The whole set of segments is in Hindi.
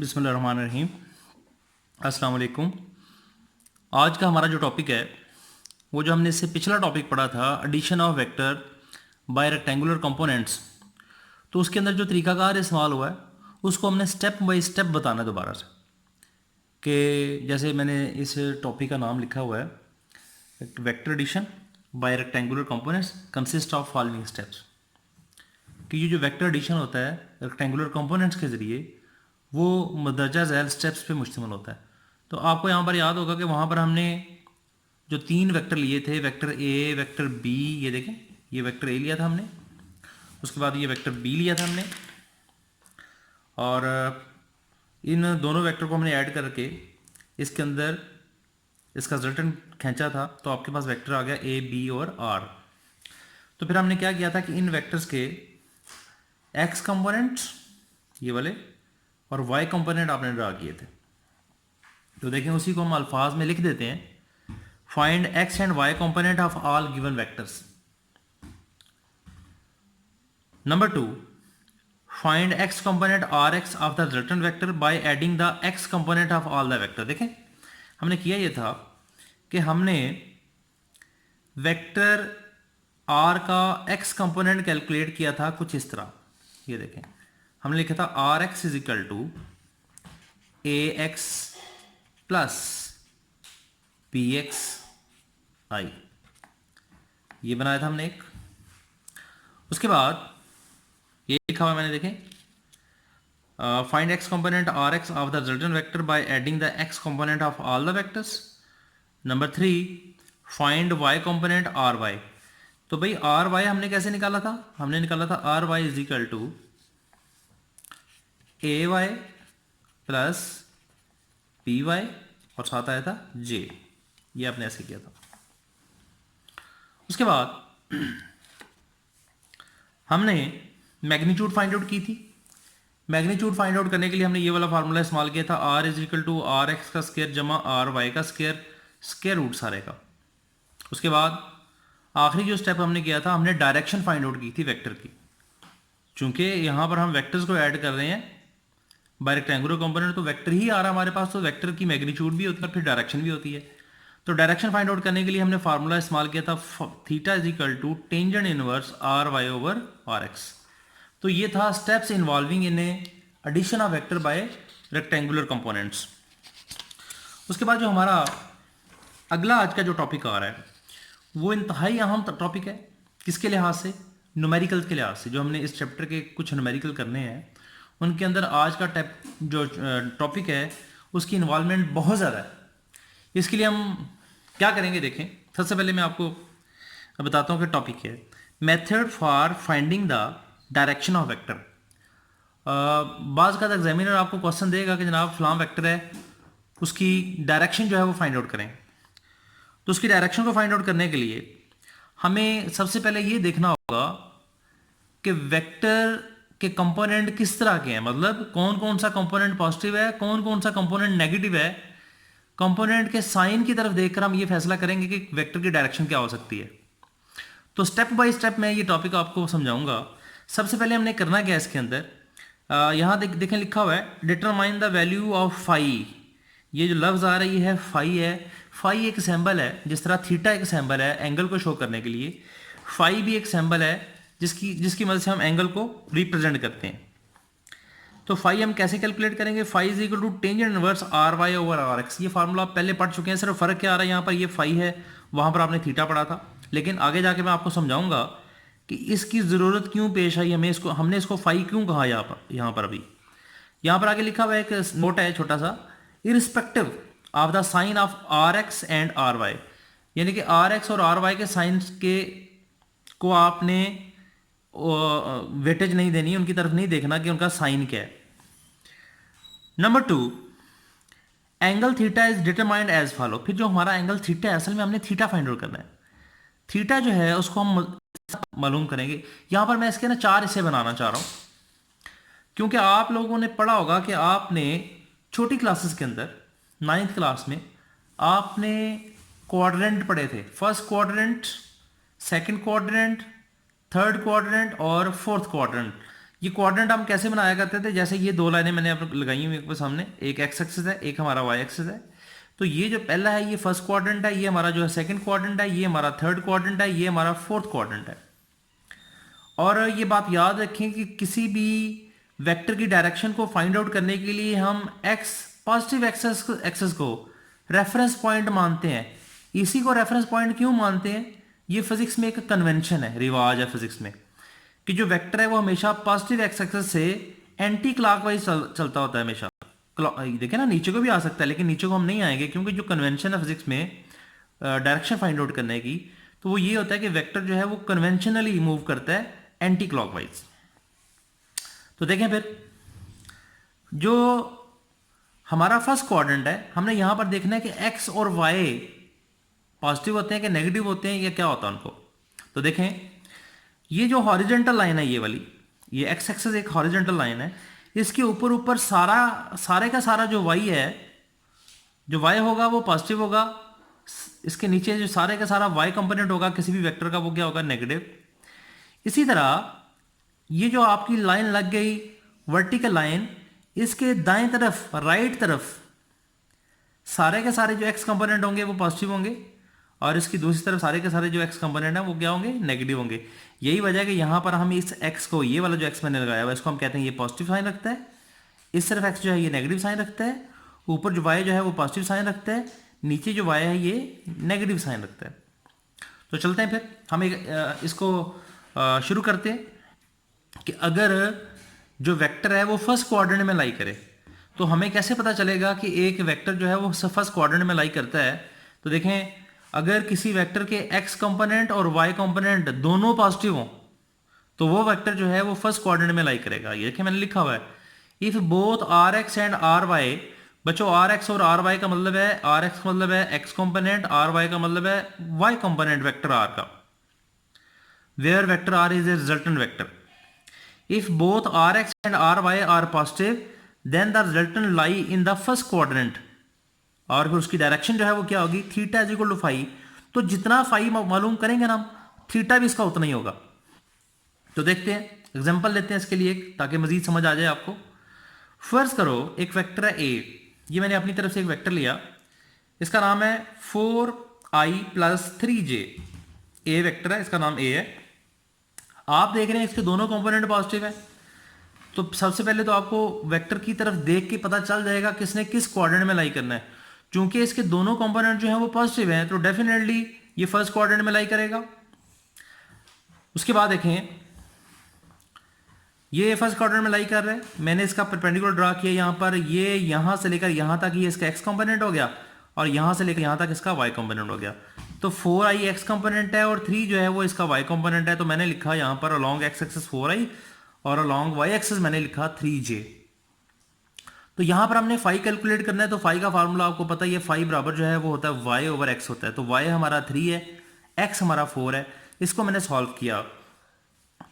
बिस्मिल्लाहिर्रहमानिर्रहीम। अस्सलाम वालेकुम। आज का हमारा जो टॉपिक है वो जो हमने इससे पिछला टॉपिक पढ़ा था addition of vector by rectangular components, तो उसके अंदर जो तरीकाकार इस्तेमाल हुआ है उसको हमने स्टेप बाय स्टेप बताना है दोबारा से, कि जैसे मैंने इस टॉपिक का नाम लिखा हुआ है vector addition by rectangular components consist of following steps, कि ये जो वेक्टर एडिशन होता है रेक्टेंगुलर कंपोनेंट्स के ज़रिए वो मदरजा झैल स्टेप्स पे मुश्तमिल होता है। तो आपको यहाँ पर याद होगा कि वहाँ पर हमने जो 3 वेक्टर लिए थे, वेक्टर ए, वेक्टर बी, ये देखें ये वेक्टर ए लिया था हमने, उसके बाद ये वेक्टर बी लिया था हमने, और इन दोनों वेक्टर को हमने ऐड करके इसके अंदर इसका रिजल्टेंट खींचा था, तो आपके पास वेक्टर आ गया ए, बी और आर। तो फिर हमने क्या किया था कि इन वेक्टर्स के एक्स कंपोनेंट्स ये वाले और वाई कंपोनेंट आपने ड्रा किए थे। तो देखें उसी को हम अल्फाज में लिख देते हैं, find X and Y component of all given vectors. Number 2, find X component R X of the resultant vector by adding the X component of all the vector. देखें हमने किया ये था कि हमने वेक्टर आर का एक्स कंपोनेंट कैलकुलेट किया था कुछ इस तरह, ये देखें हमने लिखा था R X is equal to A X plus B X I, ये बनाया था हमने एक। उसके बाद ये लिखा हुआ मैंने, देखें find X component R X of the resultant vector by adding the X component of all the vectors. Number 3, find Y component R Y. तो भाई आर वाई हमने कैसे निकाला था, हमने निकाला था R Y is equal to A Y plus P Y और साथ आया था जे, ये आपने ऐसे किया था। उसके बाद हमने मैग्नीट्यूड फाइंड आउट की थी। मैग्नीट्यूड फाइंड आउट करने के लिए हमने ये वाला फार्मूला इस्तेमाल किया था, R is equal to R X का स्क्वायर जमा आर वाई का स्क्वायर, स्क्वायर रूट सारे का। उसके बाद आखिरी जो स्टेप हमने किया था, हमने डायरेक्शन फाइंड आउट की थी वेक्टर की। चूंकि यहाँ पर हम वेक्टर्स को ऐड कर रहे हैं बाय रेक्टेंगुलर कंपोनेंट, तो वेक्टर ही आ रहा है हमारे पास, तो वेक्टर की मैग्नीट्यूड भी होती है और फिर डायरेक्शन भी होती है। तो डायरेक्शन फाइंड आउट करने के लिए हमने फार्मूला इस्तेमाल किया था theta is equal to tangent inverse R Y over R X. तो ये था steps involving in addition of vector by rectangular components. उसके बाद जो हमारा अगला आज का जो टॉपिक आ रहा है वो इंतहाई अहम टॉपिक है। किसके लिहाज से? न्यूमेरिकल के लिहाज से। जो हमने इस चैप्टर के कुछ न्यूमेरिकल करने हैं उनके अंदर आज का जो टॉपिक है उसकी इन्वॉल्वमेंट बहुत ज़्यादा है। इसके लिए हम क्या करेंगे, देखें सबसे पहले मैं आपको बताता हूँ कि टॉपिक क्या है। Method for finding the direction of vector. बाज़ का एग्जामिनर आपको क्वेश्चन देगा कि जनाब फलां वेक्टर है, उसकी डायरेक्शन जो है वो फाइंड आउट करें। तो उसकी डायरेक्शन को फाइंड आउट करने के लिए हमें सबसे पहले ये देखना होगा कि वेक्टर के कंपोनेंट किस तरह के हैं, मतलब कौन कौन सा कंपोनेंट पॉजिटिव है, कौन कौन सा कंपोनेंट नेगेटिव है। कंपोनेंट के साइन की तरफ देखकर हम ये फैसला करेंगे कि वेक्टर की डायरेक्शन क्या हो सकती है। तो स्टेप बाय स्टेप मैं ये टॉपिक आपको समझाऊंगा। सबसे पहले हमने करना क्या है इसके अंदर, यहाँ देखें लिखा हुआ है determine the value of phi. ये जो लफ्ज़ आ रही है फाई है, फाई एक सिंबल है, जिस तरह थीटा एक सिंबल है एंगल को शो करने के लिए, फाई भी एक सिंबल है जिसकी मदद से हम एंगल को रिप्रेजेंट करते हैं। तो फाई हम कैसे कैलकुलेट करेंगे, phi is equal to tangent inverse R Y over R X. ये फार्मूला आप पहले पढ़ चुके हैं, सिर्फ फर्क क्या आ रहा है, यहाँ पर ये फाई है, वहाँ पर आपने थीटा पढ़ा था। लेकिन आगे जाके मैं आपको समझाऊंगा कि इसकी ज़रूरत क्यों पेश आई, हमने इसको फाई क्यों कहा यहाँ पर अभी। यहाँ पर आगे लिखा हुआ एक नोट है छोटा सा, irrespective of the sign of R X and R Y, यानी कि आर एक्स और आर वाई के साइंस को आपने वेटेज नहीं देनी, उनकी तरफ नहीं देखना कि उनका साइन क्या है। Number 2, angle theta is determined as follow. फिर जो हमारा एंगल थीटा है, असल में हमने थीटा फाइंड आउट करना है। थीटा जो है उसको हम मालूम करेंगे। यहां पर मैं इसके ना 4 हिस्से बनाना चाह रहा हूं, क्योंकि आप लोगों ने पढ़ा होगा कि आपने छोटी क्लासेस के अंदर 9th क्लास में आपने क्वाड्रेंट पढ़े थे, first quadrant, second quadrant, third quadrant और फोर्थ क्वाड्रेंट। ये क्वाड्रेंट हम कैसे बनाया करते थे, जैसे ये दो लाइनें मैंने आप लगाई हुई आपके सामने, एक एक्स एक्सिस है, एक हमारा वाई एक्सिस है। तो ये जो पहला है ये फर्स्ट क्वाड्रेंट है, ये हमारा जो है सेकंड क्वाड्रेंट है, ये हमारा थर्ड क्वाड्रेंट है, ये हमारा फोर्थ क्वाड्रेंट है। और ये बात याद रखें कि किसी भी वेक्टर की डायरेक्शन को फाइंड आउट करने के लिए हम एक्स पॉजिटिव एक्सेस को रेफरेंस पॉइंट मानते हैं। इसी को रेफरेंस पॉइंट क्यों मानते हैं, ये फिजिक्स में एक कन्वेंशन है, रिवाज है फिजिक्स में, कि जो वेक्टर है वो हमेशा पॉजिटिव एक्स एक्सेस से एंटी क्लॉकवाइज चलता होता है हमेशा। देखें ना, नीचे को भी आ सकता है, लेकिन नीचे को हम नहीं आएंगे क्योंकि जो कन्वेंशन है फिजिक्स में डायरेक्शन फाइंड आउट करने की, तो वो ये होता है कि वेक्टर जो है वो कन्वेंशनली मूव करता है एंटी क्लॉकवाइज। तो देखें फिर जो हमारा फर्स्ट क्वाड्रेंट है, हमने यहां पर देखना है कि एक्स और वाई पॉजिटिव होते हैं कि नेगेटिव होते हैं या क्या होता है उनको। तो देखें ये जो हॉरिजेंटल लाइन है, ये वाली, ये एक्स एक्सिस एक हॉरिजेंटल लाइन है, इसके ऊपर ऊपर सारे का सारा जो वाई है, जो वाई होगा वो पॉजिटिव होगा, इसके नीचे जो सारे का सारा वाई कंपोनेंट होगा किसी भी वेक्टर का, वो क्या होगा, नेगेटिव। इसी तरह ये जो आपकी लाइन लग गई वर्टिकल लाइन, इसके दाएं तरफ राइट तरफ सारे के सारे जो एक्स कंपोनेंट होंगे वो पॉजिटिव होंगे, और इसकी दूसरी तरफ सारे के सारे जो एक्स कंपोनेंट हैं वो क्या होंगे, नेगेटिव होंगे। यही वजह है कि यहाँ पर हम इस एक्स को, ये वाला जो एक्स मैंने लगाया हुआ है, इसको हम कहते हैं ये पॉजिटिव साइन रखता है, इस तरफ एक्स जो है ये नेगेटिव साइन रखता है, ऊपर जो वाई जो है वो पॉजिटिव साइन रखता है, नीचे जो वाई है ये नेगेटिव साइन रखता है। तो चलते हैं फिर हम इसको शुरू करते हैं कि अगर जो वेक्टर है वो फर्स्ट क्वाड्रेंट में लाई करे, तो हमें कैसे पता चलेगा कि एक वेक्टर जो है वो फर्स्ट क्वाड्रेंट में लाई करता है। तो देखें, अगर किसी वेक्टर के एक्स कंपोनेंट और वाई कंपोनेंट दोनों पॉजिटिव हो, तो वो वेक्टर जो है वो फर्स्ट क्वाड्रेंट में लाई करेगा। ये देखिए मैंने लिखा हुआ है, if both R X and R Y, बच्चों आर एक्स और आर वाई का मतलब है, आर एक्स का मतलब है एक्स कंपोनेंट, आर वाई का मतलब है वाई कंपोनेंट वेक्टर आर का, where vector R is a resultant vector. If both Rx and Ry are positive, then the resultant lie in the first quadrant. और फिर उसकी डायरेक्शन जो है वो क्या होगी, theta is equal to phi. तो जितना फाई मालूम करेंगे ना, थीटा भी इसका उतना ही होगा। तो देखते हैं, एग्जांपल लेते हैं इसके लिए ताकि मजीद समझ आ जाए आपको। फर्ज करो एक वेक्टर है ए, ये मैंने अपनी तरफ से एक वेक्टर लिया, इसका नाम है 4i + 3j। ए वेक्टर है, इसका नाम ए है। आप देख रहे हैं इसके दोनों कंपोनेंट पॉजिटिव है, तो सबसे पहले तो आपको वेक्टर की तरफ देख के पता चल जाएगा किसने किस क्वाड्रेंट में लाई करना है। चूंकि इसके दोनों कंपोनेंट जो है वो पॉजिटिव हैं, तो डेफिनेटली ये फर्स्ट क्वाड्रेंट में लाई करेगा। उसके बाद देखें, ये फर्स्ट क्वाड्रेंट में लाई कर रहे हैं, मैंने इसका परपेंडिकुलर ड्रा किया यहाँ पर, ये यहाँ से लेकर यहाँ तक ये इसका एक्स कंपोनेंट हो गया, और यहाँ से लेकर यहाँ तक इसका वाई कंपोनेंट हो गया। तो 4i एक्स कंपोनेंट है और 3 जो है वो इसका y कंपोनेंट है। तो मैंने लिखा यहाँ पर अलॉन्ग x एक्सिस 4i और अलॉन्ग y एक्सिस मैंने लिखा 3j। तो यहाँ पर हमने फाई कैलकुलेट करना है, तो फाई का फार्मूला आपको पता ही है, फाई बराबर जो है वो होता है y/x होता है। तो y हमारा 3 है, x हमारा 4 है। इसको मैंने सॉल्व किया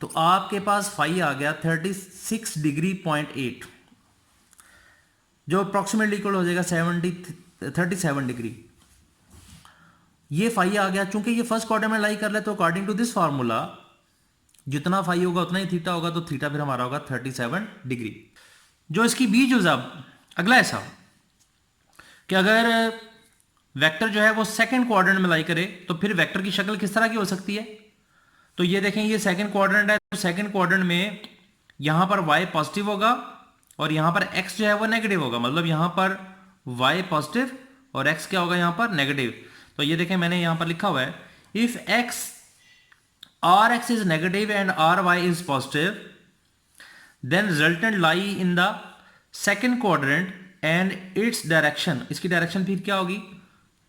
तो आपके पास फाई आ गया 36 डिग्री 0.8, जो अप्रॉक्सीमेटली इक्वल हो जाएगा 37 डिग्री। ये फाई आ गया। चूंकि ये फर्स्ट क्वाड्रेंट में लाई कर ले, तो अकॉर्डिंग टू दिस फार्मूला जितना फाई होगा उतना ही थीटा होगा, तो थीटा फिर हमारा होगा 37 डिग्री। जो इसकी बीच अब अगला ऐसा कि अगर वेक्टर जो है वो सेकंड क्वाड्रेंट में लाई करे, तो फिर वेक्टर की शक्ल किस तरह की हो सकती है। तो ये देखें, ये सेकंड क्वाड्रेंट है, तो सेकंड क्वाड्रेंट में यहां पर y पॉजिटिव होगा और यहां पर x जो है वो नेगेटिव होगा। मतलब यहां पर y पॉजिटिव और x क्या होगा यहां पर नेगेटिव। तो ये देखें, मैंने यहां पर लिखा हुआ है, if rx is negative and ry is positive, then resultant lie in the second quadrant and its direction, इसकी डायरेक्शन फिर क्या होगी,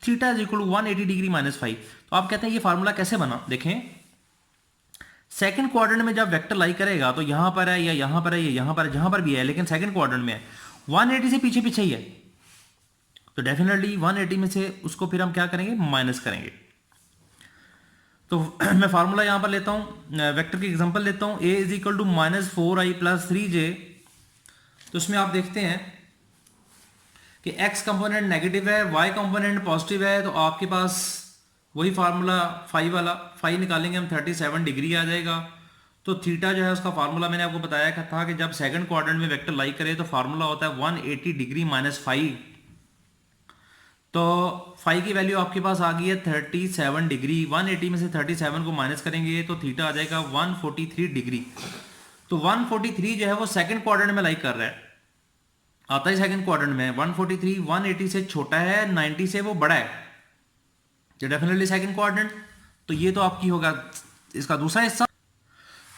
theta is equal to 180 degree -5। तो आप कहते हैं ये फार्मूला कैसे बना। देखें, सेकंड क्वाड्रेंट में जब वेक्टर लाई करेगा तो यहां पर है या यहां पर है या यहां पर है, जहां पर भी है, लेकिन सेकंड क्वाड्रेंट में है, 180 से पीछे पीछे ही है, तो डेफिनेटली 180 में से उसको फिर हम क्या करेंगे, माइनस करेंगे। तो मैं फार्मूला यहां पर लेता हूं, वेक्टर की एग्जांपल लेता हूं, a is equal to -4i + 3j। तो उसमें आप देखते हैं कि x कंपोनेंट नेगेटिव है, y कंपोनेंट पॉजिटिव है, तो आपके पास वही फार्मूला फाई वाला, फाई निकालेंगे हम 37 डिग्री आ जाएगा। तो थीटा जो है उसका फार्मूला मैंने आपको बताया था कि जब सेकंड क्वाड्रेंट में वेक्टर लाई करे तो फार्मूला होता है 180 डिग्री माइनस 5। तो फाई की वैल्यू आपके पास आ गई है 37 डिग्री। 180 में से 37 को माइनस करेंगे तो थीटा आ जाएगा 143 डिग्री। तो 143 जो है वो सेकंड क्वाड्रेंट में लाई कर रहा है, आता है सेकंड क्वाड्रेंट में। 143 180 से छोटा है, 90 से वो बड़ा है, तो डेफिनेटली सेकंड क्वाड्रेंट। तो ये तो आपकी होगा इसका दूसरा हिस्सा।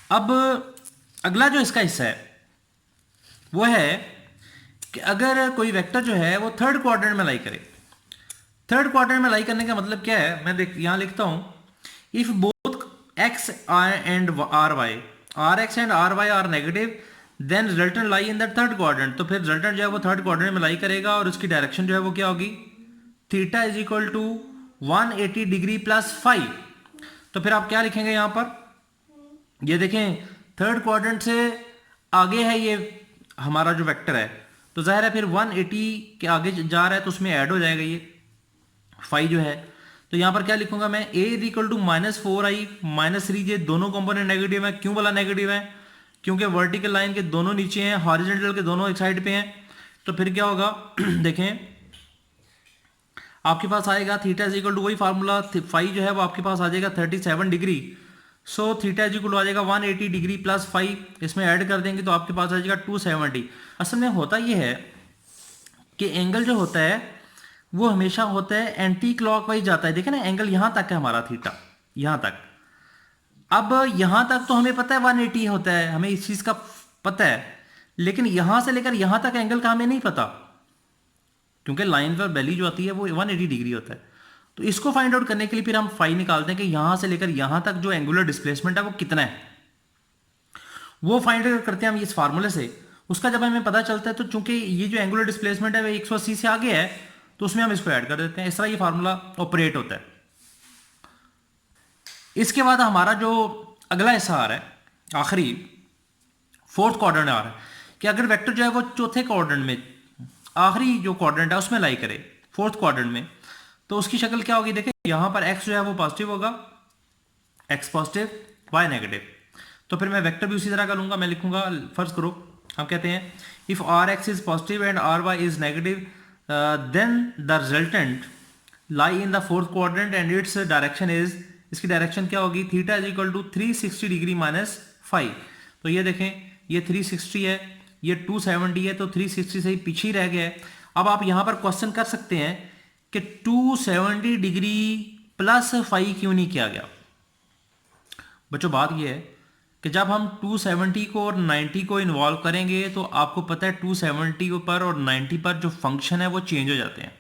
अब अगला जो इसका हिस्सा है वो है कि अगर कोई वेक्टर जो है वो थर्ड क्वाड्रेंट में लाई करे। थर्ड क्वाड्रेंट में लाई करने का मतलब क्या है, मैं यहां लिखता हूं, if both X and R Y, R X and R Y are negative then resultant lie in the third quadrant. तो फिर रिजल्टेंट जो है वो थर्ड क्वाड्रेंट में लाई करेगा और उसकी डायरेक्शन जो है वो क्या होगी, theta is equal to 180 degree plus 5। तो फिर आप क्या लिखेंगे यहां पर, ये देखें थर्ड क्वाड्रेंट से आगे है ये हमारा जो वेक्टर है, तो जाहिर है फिर 180 के आगे जा रहा है तो उसमें ऐड हो जाएगा ये 5 जो है। तो यहां पर क्या लिखूंगा मैं, a is equal to -4i -3j, दोनों कंपोनेंट नेगेटिव है। क्यों वाला नेगेटिव है, क्योंकि वर्टिकल लाइन के दोनों नीचे हैं, हॉरिजॉन्टल के दोनों एक साइड पे हैं। तो फिर क्या होगा देखें आपके पास आएगा थीटा इज इक्वल टू वही फार्मूला, फाई जो है वो आपके पास आ जाएगा 37 degree. So theta is equal to आ जाएगा 180 डिग्री प्लस 5, इसमें ऐड कर देंगे तो आपके पास आ जाएगा 270। असल में होता ये है कि एंगल जो होता है वो हमेशा होता है एंटी क्लॉकवाइज जाता है। देखें ना एंगल यहां तक है हमारा थीटा, यहां तक। अब यहां तक तो हमें पता है 180 होता है, हमें इस चीज का पता है, लेकिन यहां से लेकर यहां तक एंगल का हमें नहीं पता, क्योंकि लाइन पर वैल्यू जो आती है वो 180 डिग्री होता है। तो इसको फाइंड आउट करने के लिए फिर हम फाई निकालते हैं कि यहां से लेकर यहां तक जो एंगुलर डिस्प्लेसमेंट है वो कितना है, वो फाइंड आउट करते हैं हम इस फार्मूले से। उसका जब हमें पता चलता है तो चूंकि ये जो एंगुलर डिस्प्लेसमेंट है वो 180 से आगे है तो उसमें हम इसको ऐड कर देते हैं। इस तरह ये फार्मूला ऑपरेट होता है। इसके बाद हमारा जो अगला हिस्सा आ रहा है, आखिरी फोर्थ क्वाड्रेंट आ रहा है, कि अगर वेक्टर जो है वो चौथे क्वाड्रेंट में, आखिरी जो क्वाड्रेंट है उसमें लाई करे फोर्थ क्वाड्रेंट में, तो उसकी शक्ल क्या होगी। देखिए यहां पर एक्स जो है वो पॉजिटिव होगा, एक्स पॉजिटिव वाई नेगेटिव। तो फिर मैं वेक्टर भी उसी तरह का लूंगा, मैं लिखूंगा, फर्ज करो हम कहते हैं if R X is positive and R Y is negative then the resultant lie in the fourth quadrant and its direction is, इसकी डायरेक्शन क्या होगी, theta is equal to 360 degree minus 5। तो ये देखें ये 360 है, ये 270 है, तो 360 से ही पीछे ही रह गया है। अब आप यहां पर क्वेश्चन कर सकते हैं कि 270 डिग्री प्लस 5 क्यों नहीं किया गया। बच्चों बात यह है कि जब हम 270 को और 90 को इन्वॉल्व करेंगे तो आपको पता है 270 पर और 90 पर जो फंक्शन है वो चेंज हो जाते हैं।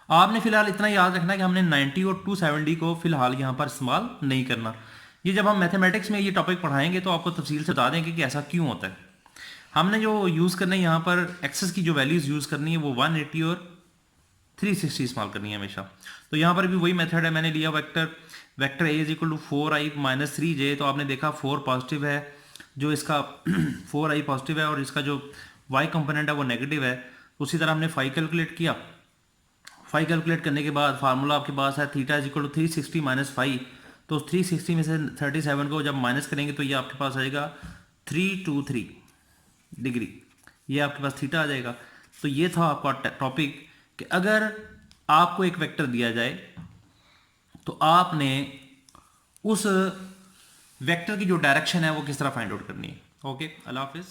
आपने फिलहाल इतना याद रखना कि हमने 90 और 270 को फिलहाल यहां पर इस्तेमाल नहीं करना। ये जब हम मैथमेटिक्स में ये टॉपिक पढ़ाएंगे तो आपको तफसील से बता देंगे कि ऐसा क्यों होता है। हमने जो यूज़ करना है यहाँ पर एक्सेस की जो वैल्यूज़ यूज़ करनी है वो 180 और 360 इस्तेमाल करनी है हमेशा। तो यहाँ पर भी वही मेथड है, मैंने लिया vector A is equal to 4i minus 3j। तो आपने देखा 4 पॉजिटिव है, जो इसका 4i पॉजिटिव है और इसका जो y कंपोनेंट है वो नेगेटिव है। उसी तरह हमने फाई कैलकुलेट किया। फाई कैलकुलेट करने के बाद फार्मूला आपके पास है theta is equal to 360 minus 5। तो 360 में से 37 को जब माइनस करेंगे तो ये आपके पास आएगा 323 डिग्री, ये आपके पास थीटा आ जाएगा। तो ये था आपका टॉपिक कि अगर आपको एक वेक्टर दिया जाए तो आपने उस वेक्टर की जो डायरेक्शन है वो किस तरह फाइंड आउट करनी है। ओके, अल्लाह हाफिज़।